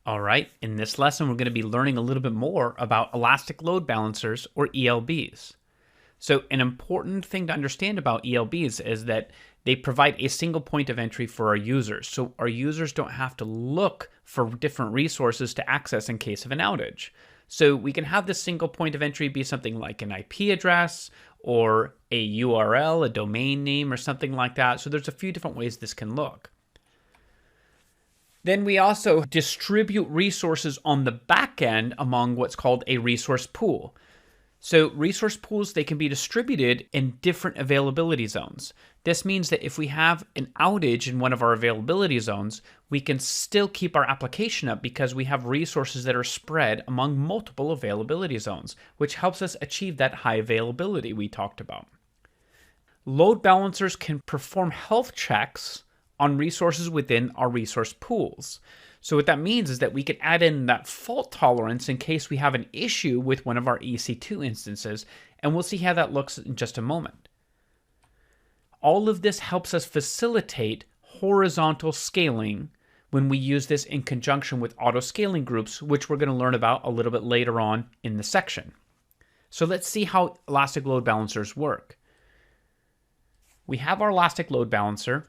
All right, in this lesson, we're going to be learning a little bit more about elastic load balancers, or ELBs. So an important thing to understand about ELBs is that they provide a single point of entry for our users. So our users don't have to look for different resources to access in case of an outage. So we can have this single point of entry be something like an IP address or a URL, a domain name, or something like that. So there's a few different ways this can look. Then we also distribute resources on the back end among what's called a resource pool. So resource pools, they can be distributed in different availability zones. This means that if we have an outage in one of our availability zones, we can still keep our application up because we have resources that are spread among multiple availability zones, which helps us achieve that high availability we talked about. Load balancers can perform health checks on resources within our resource pools. So what that means is that we can add in that fault tolerance in case we have an issue with one of our EC2 instances, and we'll see how that looks in just a moment. All of this helps us facilitate horizontal scaling when we use this in conjunction with auto-scaling groups, which we're going to learn about a little bit later on in the section. So let's see how elastic load balancers work. We have our elastic load balancer.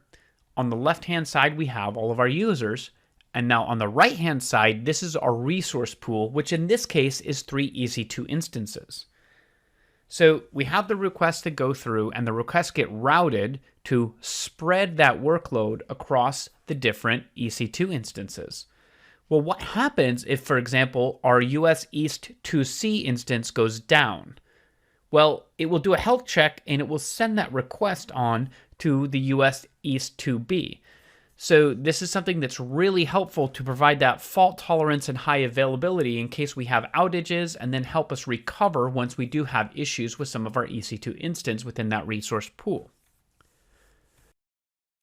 On the left-hand side, we have all of our users. And now on the right-hand side, this is our resource pool, which in this case is 3 EC2 instances. So we have the requests that go through, and the requests get routed to spread that workload across the different EC2 instances. Well, what happens if, for example, our US East 2C instance goes down? Well, it will do a health check, and it will send that request on to the US East 2B. So this is something that's really helpful to provide that fault tolerance and high availability in case we have outages, and then help us recover once we do have issues with some of our EC2 instance within that resource pool.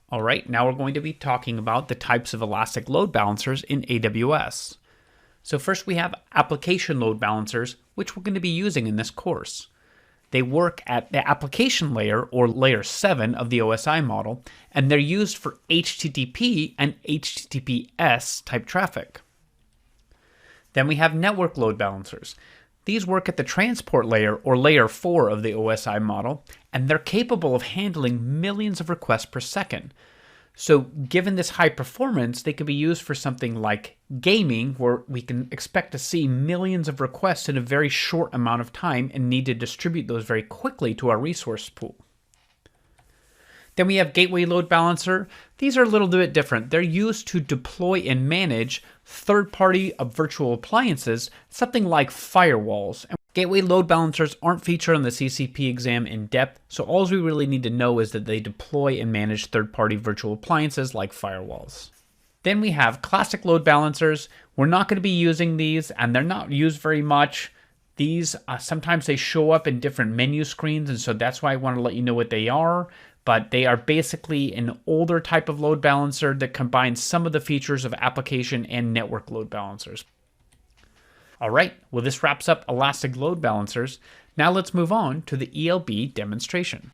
All right, now we're going to be talking about the types of elastic load balancers in AWS. So first we have application load balancers, which we're going to be using in this course. They work at the application layer, or layer 7 of the OSI model, and they're used for HTTP and HTTPS type traffic. Then we have network load balancers. These work at the transport layer, or layer 4 of the OSI model, and they're capable of handling millions of requests per second. So given this high performance, they can be used for something like gaming, where we can expect to see millions of requests in a very short amount of time and need to distribute those very quickly to our resource pool. Then we have gateway load balancer. These are a little bit different. They're used to deploy and manage third-party virtual appliances, something like firewalls. Gateway load balancers aren't featured on the CCP exam in depth, so all we really need to know is that they deploy and manage third-party virtual appliances like firewalls. Then we have classic load balancers. We're not going to be using these, and they're not used very much. These, sometimes they show up in different menu screens, and so that's why I want to let you know what they are. But they are basically an older type of load balancer that combines some of the features of application and network load balancers. All right, well, this wraps up elastic load balancers. Now let's move on to the ELB demonstration.